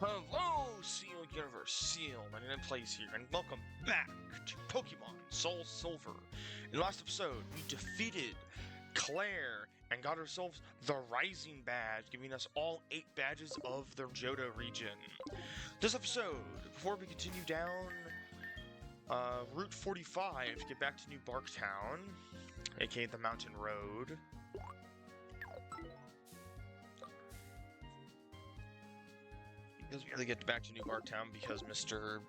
Hello, Seal Universe, Seal, my name Plays here, and welcome back to Pokemon Soul Silver. In the last episode, we defeated Claire and got ourselves the Rising Badge, giving us all 8 badges of the Johto region. This episode, before we continue down Route 45 to get back to New Barktown, aka the Mountain Road, because we have to get back to New Barktown because Mr.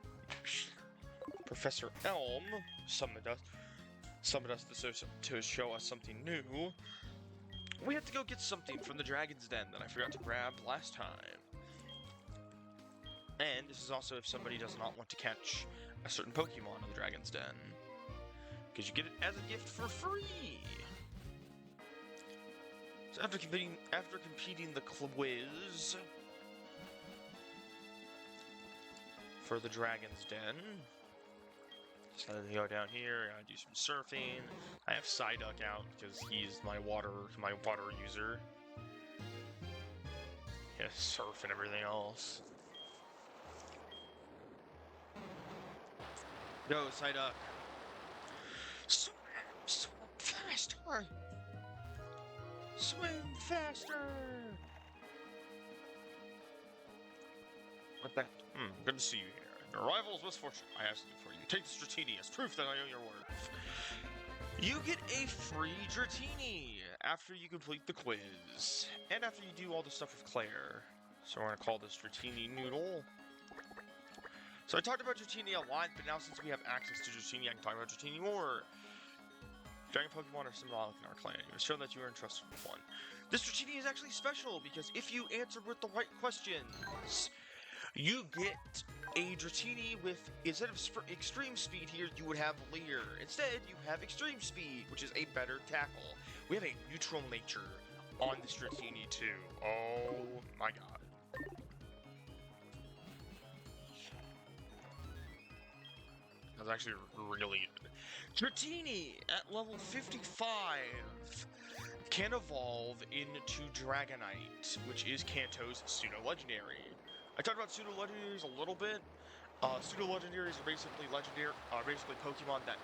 Professor Elm summoned us to show us something new. We have to go get something from the Dragon's Den that I forgot to grab last time. And this is also if somebody does not want to catch a certain Pokemon in the Dragon's Den, because you get it as a gift for free. So after completing the quiz for the Dragon's Den, decided to go down here. I do some surfing. I have Psyduck out because he's my water user. Yeah, surf and everything else. Go, Psyduck. Swim faster. Swim faster. What the? Good to see you here. Your arrival is misfortune. I have something for you. Take this Dratini as proof that I know your worth. You get a free Dratini after you complete the quiz, and after you do all the stuff with Claire. So we're gonna call this Dratini Noodle. So I talked about Dratini a lot, but now since we have access to Dratini, I can talk about Dratini more. Dragon Pokemon are symbolic in our clan. You must show that you are entrusted with one. This Dratini is actually special because if you answer with the right questions, you get a Dratini with, instead of extreme speed here, you would have Leer. Instead, you have extreme speed, which is a better tackle. We have a neutral nature on this Dratini too. Oh my god. That's actually really good. Dratini at level 55 can evolve into Dragonite, which is Kanto's pseudo-legendary. I talked about pseudo-legendaries a little bit. Pseudo-legendaries are basically Pokemon that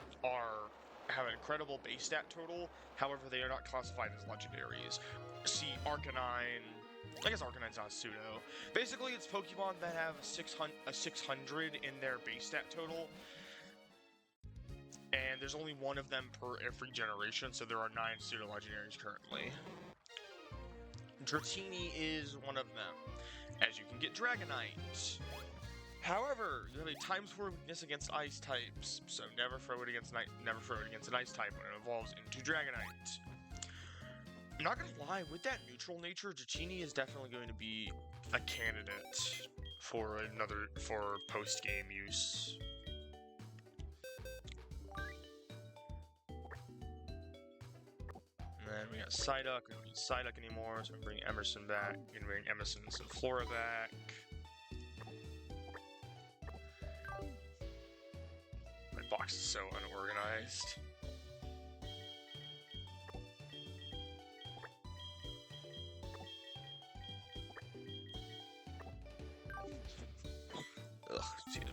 have an incredible base stat total. However, they are not classified as legendaries. See Arcanine. I guess Arcanine's not a pseudo. Basically, it's Pokemon that have a 600 in their base stat total. And there's only one of them per every generation, so there are 9 pseudo-legendaries currently. Dratini is one of them, as you can get Dragonite. However, you have a ×4 weakness against ice types, so never throw it against an ice type when it evolves into Dragonite. I'm not gonna lie, with that neutral nature, Dratini is definitely going to be a candidate for post-game use. And then we got Psyduck. We don't need Psyduck anymore, so we can bring Emerson back. We can bring Emerson and Flora back. My box is so unorganized. Ugh, excuse me.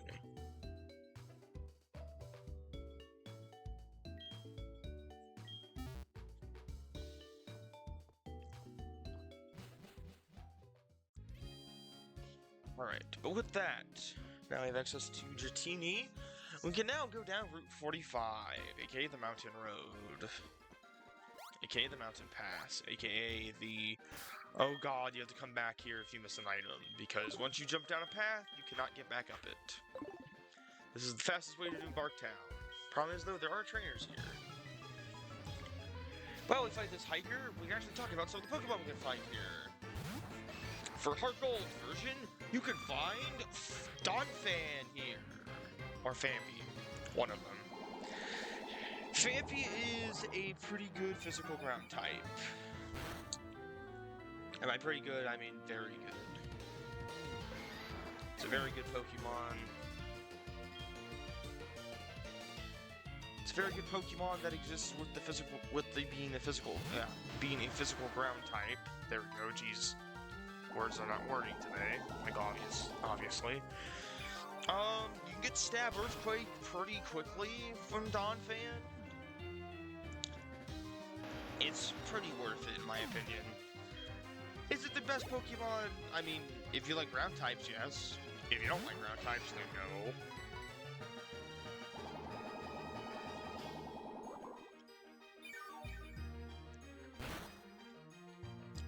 Alright, but with that, now we have access to Dratini. We can now go down Route 45, aka the Mountain Road, aka the Mountain Pass, aka the, oh god, you have to come back here if you miss an item, because once you jump down a path, you cannot get back up it. This is the fastest way to do Barktown. Problem is, though, there are trainers here. While we fight this hiker, we can actually talk about some of the Pokemon we can find here. For Heart Gold version, you can find Donphan here. Or Phanpy. One of them. Phanpy is a pretty good physical ground type. And by pretty good, I mean very good. It's a very good Pokemon. It's a very good Pokemon that exists with being a physical ground type. There we go, jeez. Words are not wording today, like obviously. You can get Stab Earthquake pretty quickly from Donphan. It's pretty worth it, in my opinion. Is it the best Pokemon? I mean, if you like ground types, yes. If you don't like ground types, then no.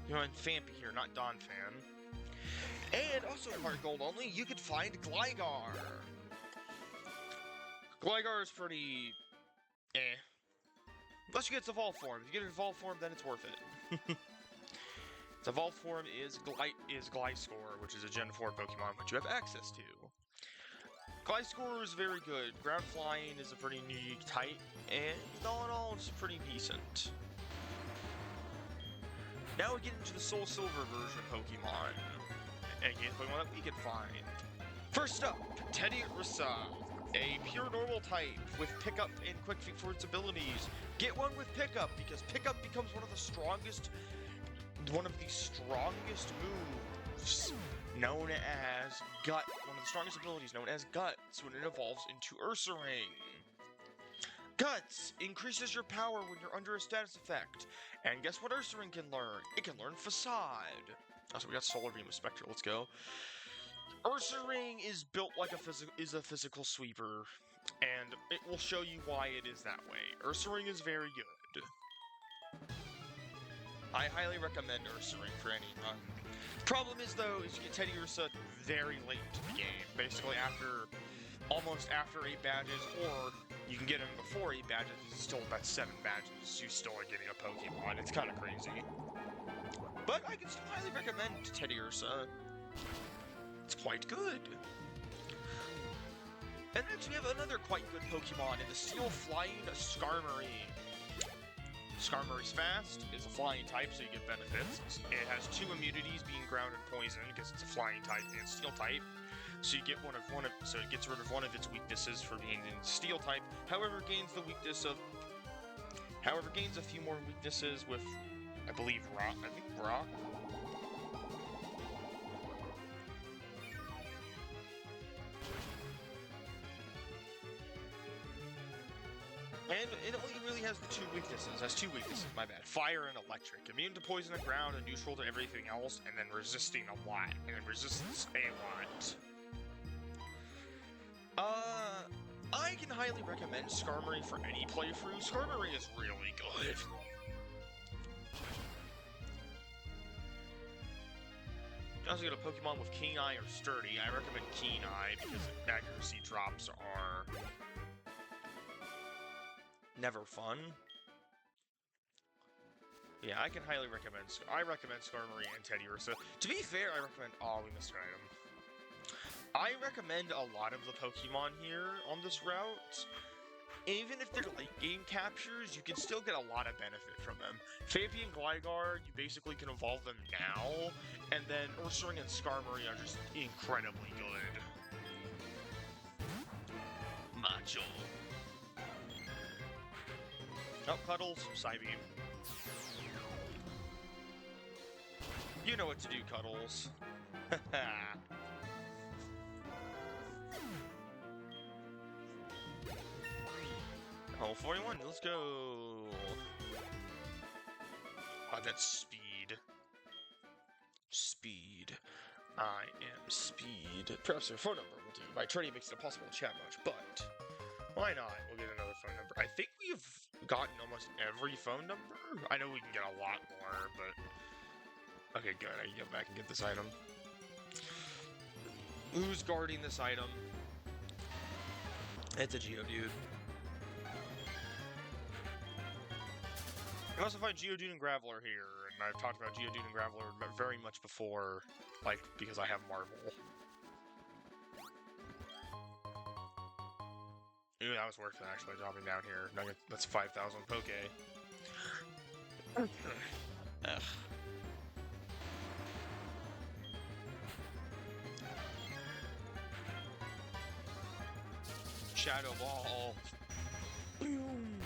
You're in Phanpy here, not Donphan. And also in Heart Gold only, you can find Gligar. Gligar is pretty... eh. Unless you get its evolved form. If you get its evolved form, then it's worth it. Its evolved form is Gliscor, which is a Gen 4 Pokemon, which you have access to. Gliscor is very good. Ground Flying is a pretty unique type, and all in all, it's pretty decent. Now we get into the Soul Silver version Pokemon. And again, Pokemon that we can find. First up, Teddiursa, a pure normal type with Pickup and Quick Feet for its abilities. Get one with Pickup, because Pickup becomes one of the strongest moves known as Gut. One of the strongest abilities known as Guts when it evolves into Ursaring. Guts increases your power when you're under a status effect. And guess what Ursaring can learn? It can learn Facade. Also, we got Solar Beam with Spectre. Let's go. Ursaring is built like a physical sweeper, and it will show you why it is that way. Ursaring is very good. I highly recommend Ursaring for any run. Problem is, though, is you get Teddiursa very late into the game. Basically, almost after 8 badges, or you can get him before 8 badges. It's still about 7 badges. You still are getting a Pokemon. It's kind of crazy. But I can still highly recommend Teddiursa. It's quite good. And next we have another quite good Pokemon in the Steel Flying Skarmory. Skarmory's fast, it's a flying type, so you get benefits. It has 2 immunities, being ground and poison, because it's a flying type and steel type. So you get so it gets rid of one of its weaknesses for being in steel type. However, gains a few more weaknesses with, I believe, rock. And it only really has the 2 weaknesses. It has 2 weaknesses, my bad. Fire and electric. Immune to poison and ground and neutral to everything else, and then resisting a lot. And then resistance a lot. I can highly recommend Skarmory for any playthrough. Skarmory is really good. You also get a Pokemon with Keen Eye or Sturdy. I recommend Keen Eye because accuracy drops are never fun. Yeah, I can highly recommend. I recommend Skarmory and Teddiursa. To be fair, I recommend. Oh, we missed an item. I recommend a lot of the Pokemon here on this route. Even if they're late game captures, you can still get a lot of benefit from them. Phanpy and Gligar, you basically can evolve them now, and then Ursaring and Skarmory are just incredibly good. Macho. Oh, Cuddles, Psybeam. You know what to do, Cuddles. Oh, 41, let's go! Oh, that's speed. Speed. I am speed. Perhaps your phone number will do. My training makes it impossible to chat much, but why not? We'll get another phone number. I think we've gotten almost every phone number. I know we can get a lot more, but... Okay, good. I can go back and get this item. Who's guarding this item? It's a Geodude. You can also find Geodude and Graveler here, and I've talked about Geodude and Graveler very much before, like, because I have Marvel. Ooh, that was worth it, actually, dropping down here. That's 5,000 Poke. Ugh. Shadow Ball. Boom.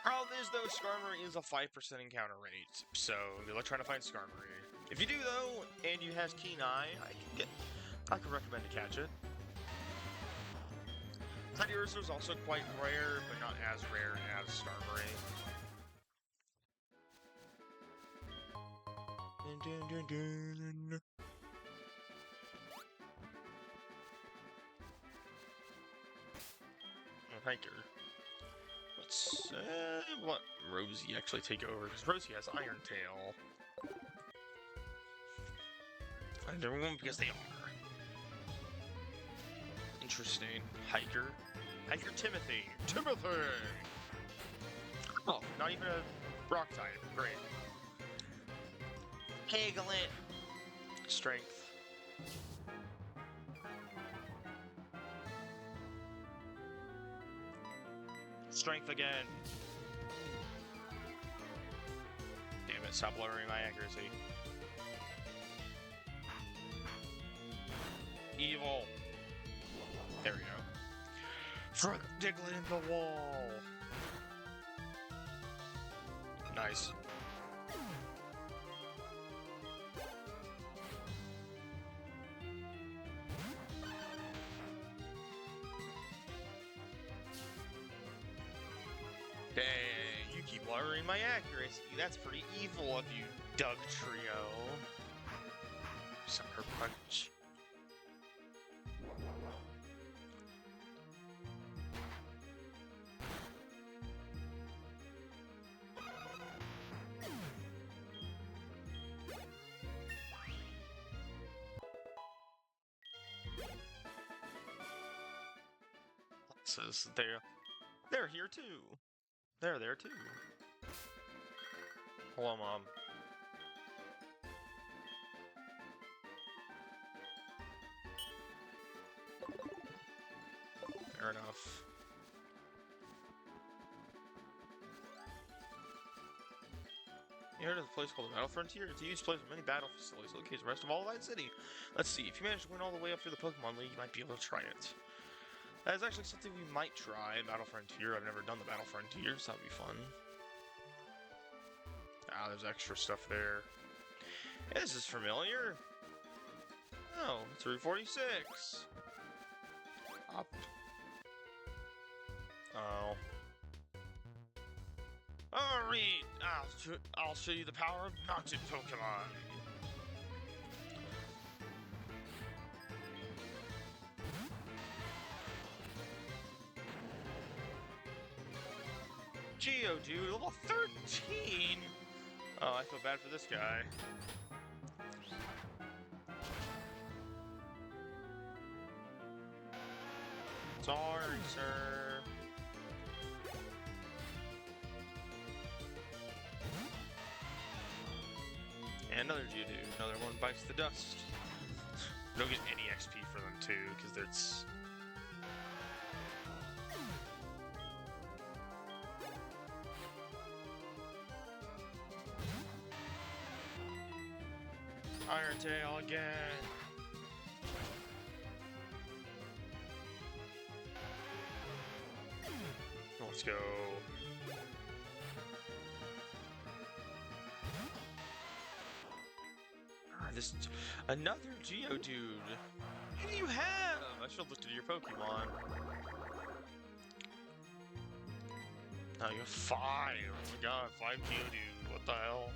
Problem is, though, Skarmory is a 5% encounter rate, so good luck trying to find Skarmory. If you do though, and you have Keen Eye, I could recommend to catch it. Teddiursa is also quite rare, but not as rare as Skarmory. Hiker. Let's let Rosie actually take over, because Rosie has Iron Tail. And everyone, because they are. Interesting. Hiker. Hiker Timothy. Timothy! Oh, not even a rock type. Great. Hagelit. Strength. Strength again. Damn it, stop lowering my accuracy. Evil. There we go. Throw Diglett in the wall. Nice. Dang, you keep lowering my accuracy. That's pretty evil of you, Doug Trio. Sucker Punch. Says they're here too. They're there too. Hello, Mom. Fair enough. You heard of a place called the Battle Frontier? It's a huge place with many battle facilities located in the rest of All Light City. Let's see, if you manage to win all the way up through the Pokemon League, you might be able to try it. That is actually something we might try, Battle Frontier. I've never done the Battle Frontier, so that'd be fun. Ah, there's extra stuff there. Yeah, this is familiar. Oh, it's Route 46. Up. Oh. Alright, I'll show you the power of mountain Pokemon. Geodude, level 13? Oh, I feel bad for this guy. Sorry, sir. And another Geodude. Another one bites the dust. Don't get any XP for them too, because it's... Iron Tail again. Let's go. This another Geodude. Who do you have? I should have looked at your Pokemon. Now you have 5. Oh my god, 5 Geodude. What the hell?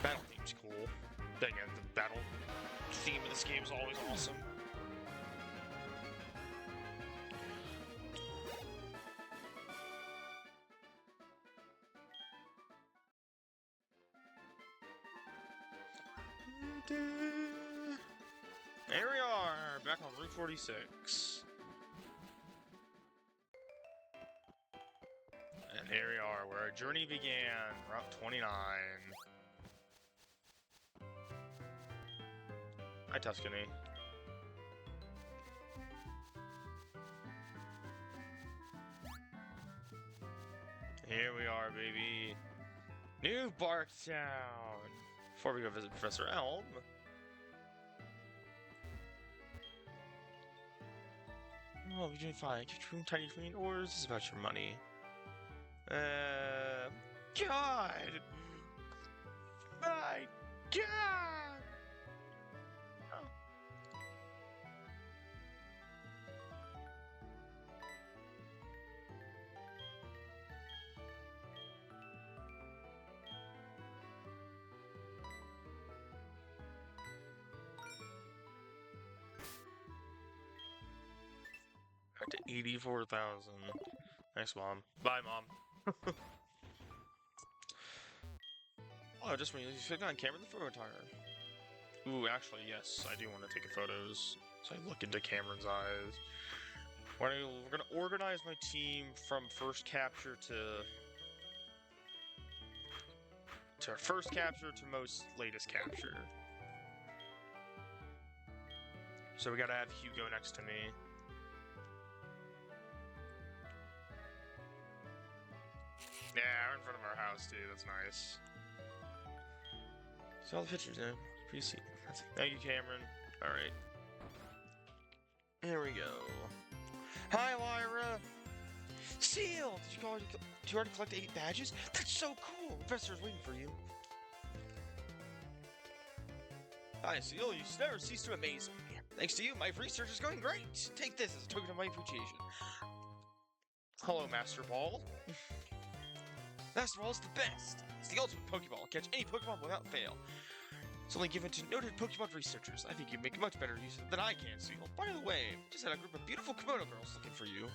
Battle theme's cool. Dang it, the battle theme of this game is always awesome. Here we are, back on Route 46. And here we are, where our journey began, Route 29. Hi, Tuscany. Here we are, baby. New Bark Town. Before we go visit Professor Elm. Oh, you're doing fine. Keep your room tiny clean, or is this about your money? God! My God! Oh. Back to 84,000. Thanks, Mom. Bye, Mom. Oh, just when you click on camera, the photo timer. Ooh, actually, yes, I do want to take photos. So I look into Cameron's eyes. We're gonna organize my team from first capture to first capture to most latest capture. So we gotta have Hugo next to me. Yeah, we're in front of our house, dude. That's nice. So all the pictures in. PC. Thank you, Cameron. Alright. Here we go. Hi, Lyra! Seal! Did you already collect 8 badges? That's so cool! The professor's waiting for you. Hi, Seal. You never cease to amaze me. Thanks to you, my research is going great. Take this as a token of my appreciation. Hello, Master Ball. Master Ball is the best. It's the ultimate Pokeball. Catch any Pokemon without fail. It's only given to noted Pokemon researchers. I think you make much better use of it than I can, Seal. By the way, just had a group of beautiful Komodo girls looking for you.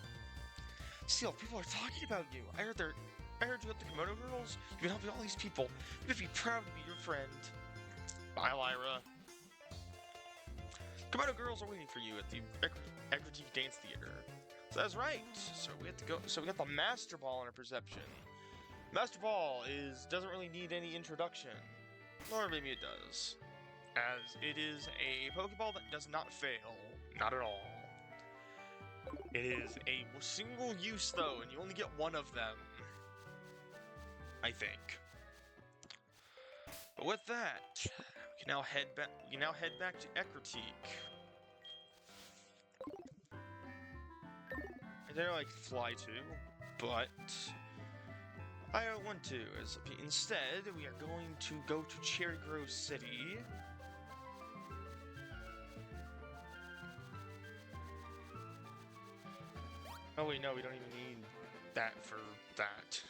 Seal, people are talking about you. I heard you at the Komodo girls. You've been helping all these people. You should be proud to be your friend. Bye, Lyra. Komodo girls are waiting for you at the Ecruteak Dance Theater. So that's right. So we have to go. So we got the Master Ball in our perception. Master Ball doesn't really need any introduction. Or maybe it does. As it is a Pokeball that does not fail. Not at all. It is a single use though, and you only get one of them. I think. But with that, we can now head back to Ecruteak. I don't know I can fly to, but I don't want to. Instead, we are going to go to Cherry Grove City. Oh wait, no, we don't even need that for that.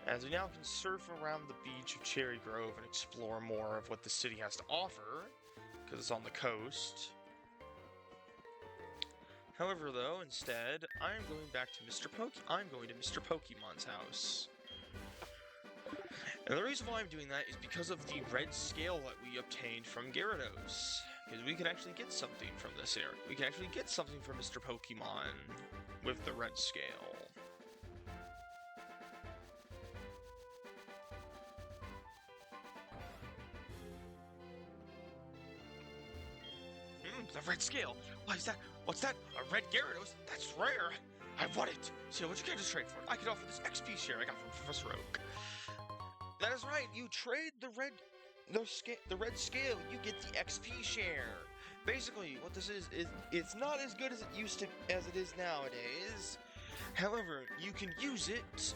As we now can surf around the beach of Cherry Grove and explore more of what the city has to offer, because it's on the coast. However, though, instead, I'm going to Mr. Pokemon's house. And the reason why I'm doing that is because of the red scale that we obtained from Gyarados. Because we can actually get something from this area. We can actually get something from Mr. Pokemon with the red scale. The red scale. Why is that? What's that? A red Gyarados? That's rare. I want it. So what you get to trade for it? I could offer this XP share I got from Professor Oak. That is right. You trade the red scale. You get the XP share. Basically, what this is it's not as good as it is nowadays. However, you can use it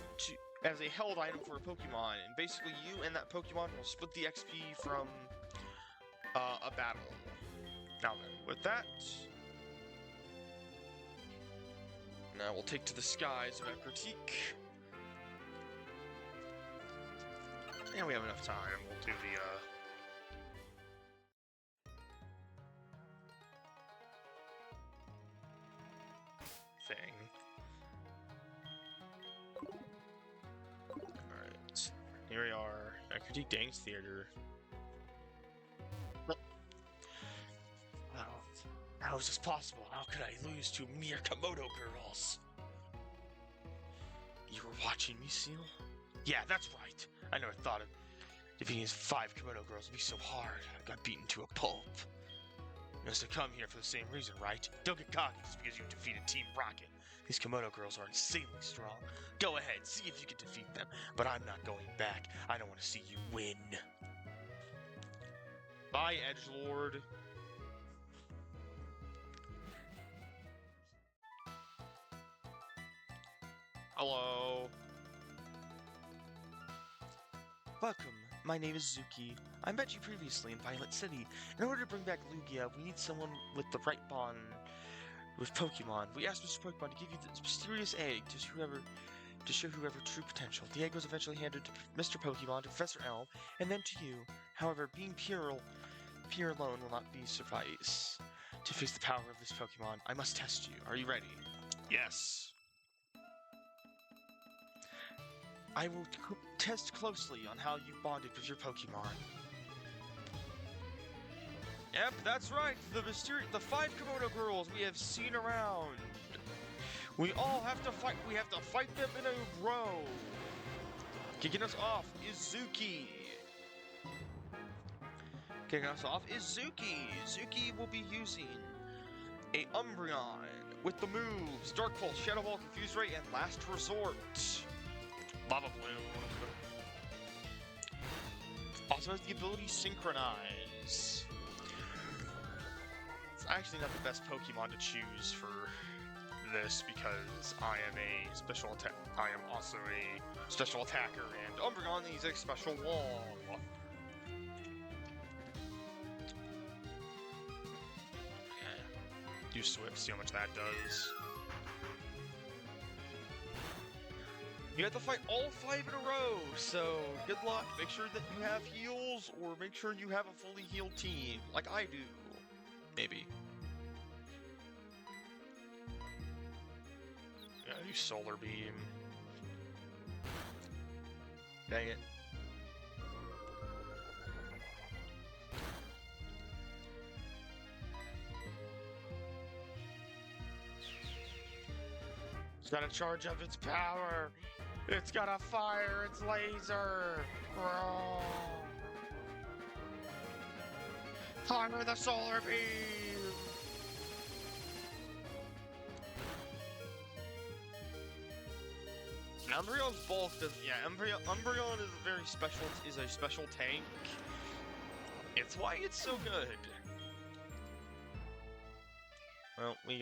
as a held item for a Pokemon, and basically you and that Pokemon will split the XP from a battle. Now then, with that, now we'll take to the skies of Ecruteak. And we have enough time. We'll do the, thing. Alright. Here we are. Ecruteak Dance Theater. How is this possible? How could I lose to mere Komodo girls? You were watching me, Seal? Yeah, that's right. I never thought of defeating 5 Komodo girls would be so hard. I got beaten to a pulp. You must have come here for the same reason, right? Don't get cocky just because you defeated Team Rocket. These Komodo girls are insanely strong. Go ahead, see if you can defeat them. But I'm not going back. I don't want to see you win. Bye, Edgelord. Hello. Welcome. My name is Zuki. I met you previously in Violet City. In order to bring back Lugia, we need someone with the right bond with Pokemon. We asked Mr. Pokemon to give you this mysterious egg to show whoever true potential. The egg was eventually handed to Mr. Pokemon, to Professor Elm, and then to you. However, being pure alone will not be suffice. To face the power of this Pokemon, I must test you. Are you ready? Yes. I will test closely on how you bonded with your Pokemon. Yep, that's right. The 5 Komodo girls we have seen around. We all have to fight. We have to fight them in a row. Kicking us off is Zuki. Zuki will be using a Umbreon with the moves Dark Pulse, Shadow Ball, Confuse Ray, and Last Resort. Lava Bloom. Also has the ability Synchronize. It's actually not the best Pokemon to choose for this because I am a special attack. I am also a special attacker, and Umbreon needs a special wall. Do Swift, see how much that does. You have to fight all 5 in a row, so good luck. Make sure that you have heals, or make sure you have a fully healed team, like I do. Maybe. Yeah, use Solar Beam. Dang it. It's gotta charge up its power. It's gotta fire its laser. Bro. Fire the Solar Beam. Umbreon's bulk does, yeah, Umbreon is a special tank. It's why it's so good. Well, we'd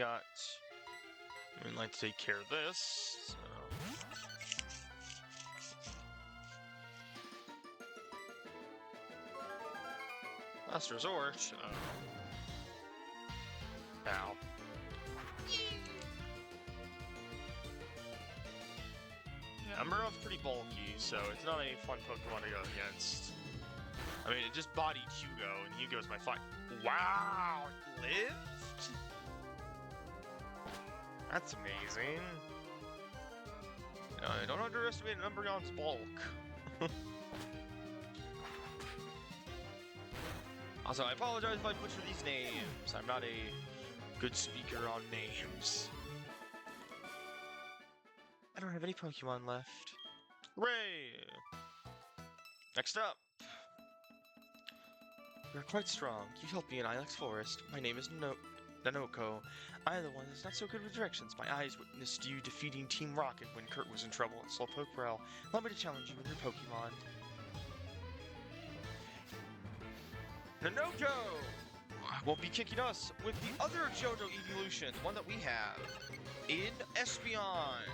like to take care of this, so. Last Resort. Ow. Yeah, Umbreon's pretty bulky, so it's not a fun Pokemon to go against. I mean, it just bodied Hugo, and Hugo's my fight. Wow! It lived? That's amazing. Don't underestimate an Umbreon's bulk. Also, I apologize if I butcher these names. I'm not a good speaker on names. I don't have any Pokemon left. Hooray! Next up. You're quite strong. You helped me in Ilex Forest. My name is Nanoko. I am the one that's not so good with directions. My eyes witnessed you defeating Team Rocket when Kurt was in trouble at Slowpoke Rel. Allow me to challenge you with your Pokemon. Nanoko will be kicking us with the other Johto evolution, one that we have in Espeon.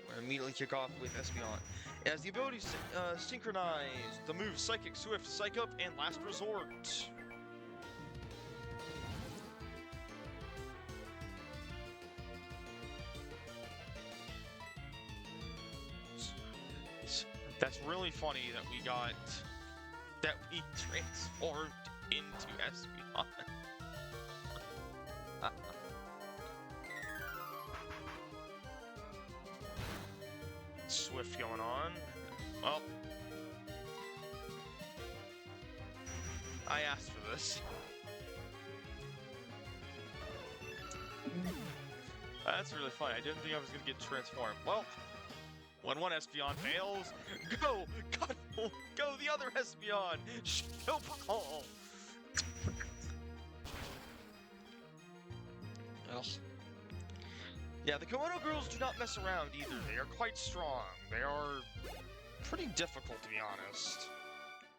We're gonna immediately kick off with Espeon. It has the ability to synchronize the moves Psychic, Swift, Psych Up, and Last Resort. That's really funny that we transformed into Espeon. Swift going on. Well, I asked for this. That's really funny. I didn't think I was gonna get transformed. Well, when one Espeon fails, go the other Espeon. Shadow Ball. Ugh. Yeah, the Komodo girls do not mess around either. They are quite strong. They are pretty difficult, to be honest.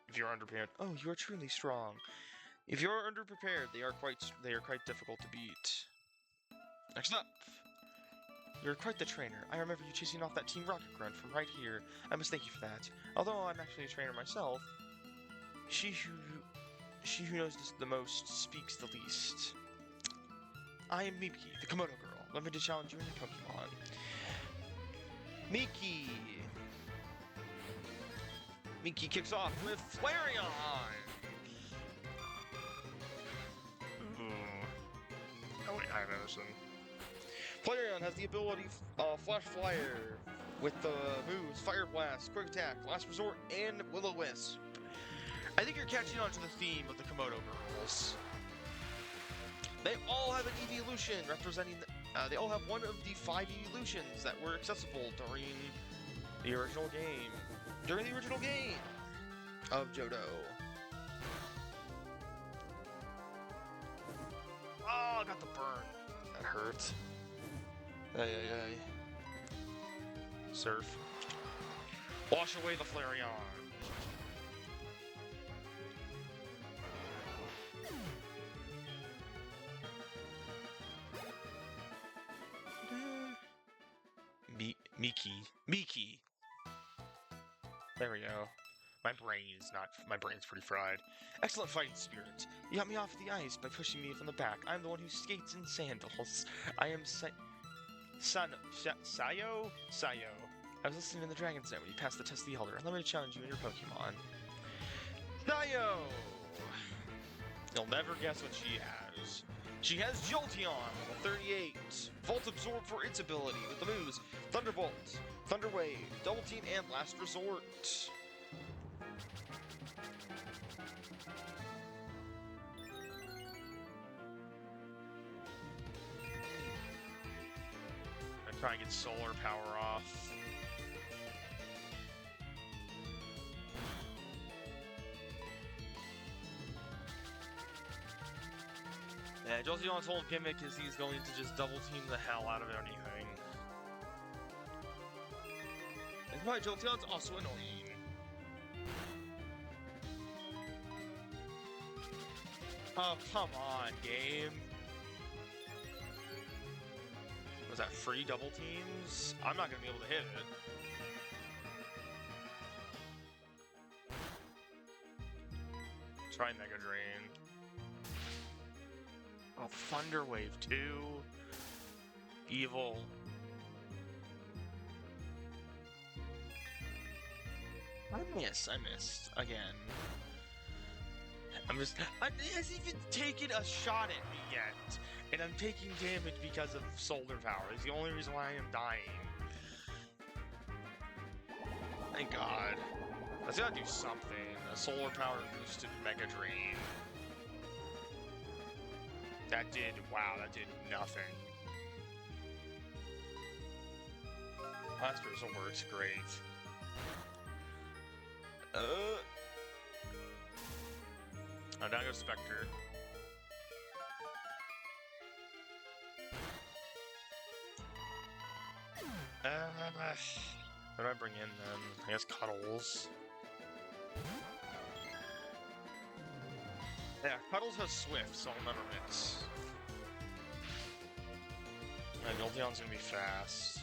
If you're underprepared. Oh, you are truly strong. If you are underprepared, they are quite difficult to beat. Next up, you're quite the trainer. I remember you chasing off that Team Rocket grunt from right here. I must thank you for that. Although I'm actually a trainer myself, she who knows this the most speaks the least. I am Miki, the Komodo girl. Let me to challenge you in your Pokemon. Miki! Miki kicks off with Flareon! Oh wait, I have Edison. Flareon has the ability Flash Flyer with the moves Fire Blast, Quick Attack, Last Resort, and Will-O-Wisp. I think you're catching on to the theme of the Komodo girls. They all have an evolution representing they all have one of the 5 evolutions that were accessible during the original game. Of Johto. Oh, I got the burn. That hurt. Ay. Surf. Wash away the Flareon. Miki. There we go. My brain's pretty fried. Excellent fighting spirit. You got me off the ice by pushing me from the back. I'm the one who skates in sandals. I am Sayo? I was listening to the Dragon's Den when you passed the test of the Elder. Let me challenge you in your Pokemon. Sayo! You'll never guess what she has. She has Jolteon with a 38. Volt Absorb for its ability with the moves Thunderbolt, Thunder Wave, Double Team, and Last Resort. I'm trying to get solar power off. Yeah, Jolteon's whole gimmick is he's going to just double team the hell out of anything. And my Jolteon's also annoying. Oh, come on, game. Was that free double teams? I'm not gonna be able to hit it. Try Mega Drain. Oh, Thunder Wave 2. Evil. I missed. Again. It hasn't even taken a shot at me yet. And I'm taking damage because of solar power. It's the only reason why I am dying. Thank God. That's gotta do something. A solar power boosted Mega Drain. That did nothing. Last Resort works great. Oh, now I go Spectre. What do I bring in then? I guess Cuddles. Yeah, Cuddles has Swift, so I'll never miss. And Jolteon's gonna be fast.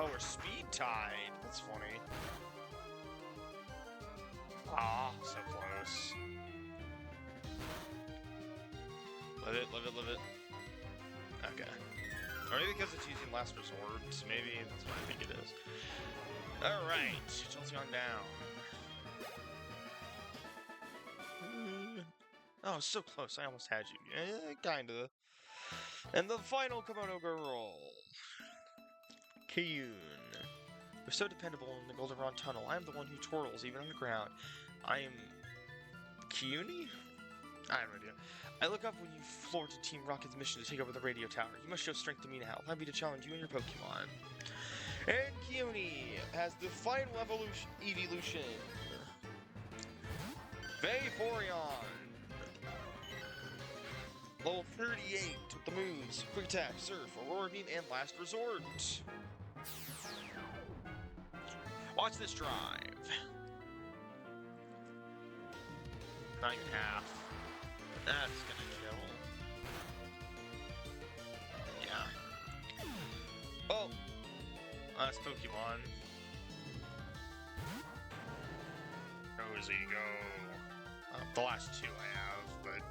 Oh, we're speed tied. That's funny. Ah, so close. Live it. Okay. Or maybe because it's using Last Resort. Maybe that's what I think it is. Alright, Jolteon down. Oh, so close. I almost had you. Kinda. And the final Komodo girl. Kiyun. You're so dependable in the Goldenrod Tunnel. I am the one who twirls even underground. I am... Kiyuni? I have no idea. I look up when you thwarted Team Rocket's mission to take over the radio tower. You must show strength to me now. Allow me to challenge you and your Pokemon. And Keone has the final evolution. Vaporeon. Level 38 with the moves Quick Attack, Surf, Aurora Beam, and Last Resort. Watch this drive. Not even half. That's gonna kill. Yeah. Oh! Last Pokemon. Rosie, go. The last two I have, but...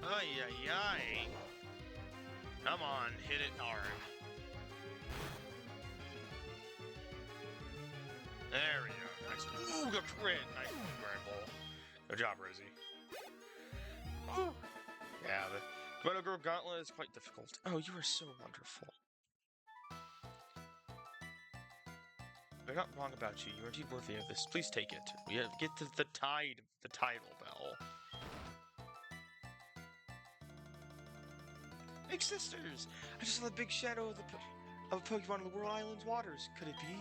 Ay, ay, ay. Come on, hit it hard. There we go. Nice. Ooh, good crit. Nice grapple. Good job, Rosie. Ooh. Yeah, the Komodo Girl Gauntlet is quite difficult. Oh, you are so wonderful. I'm not wrong about you. You are indeed worthy of this. Please take it. We have get to the title bell. Big sisters! I just saw the big shadow of a Pokemon in the Whirl Islands waters. Could it be?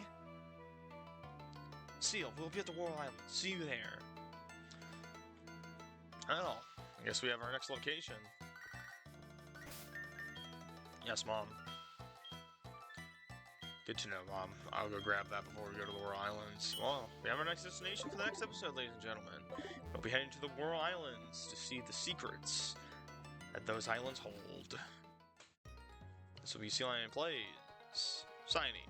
Seal, we'll be at the Whirl Islands. See you there. Oh, I guess we have our next location. Yes, Mom. Good to know, Mom. I'll go grab that before we go to the Whirl Islands. Well, we have our next destination for the next episode, ladies and gentlemen. We'll be heading to the Whirl Islands to see the secrets that those islands hold. This will be Sea Lion Plays, signing.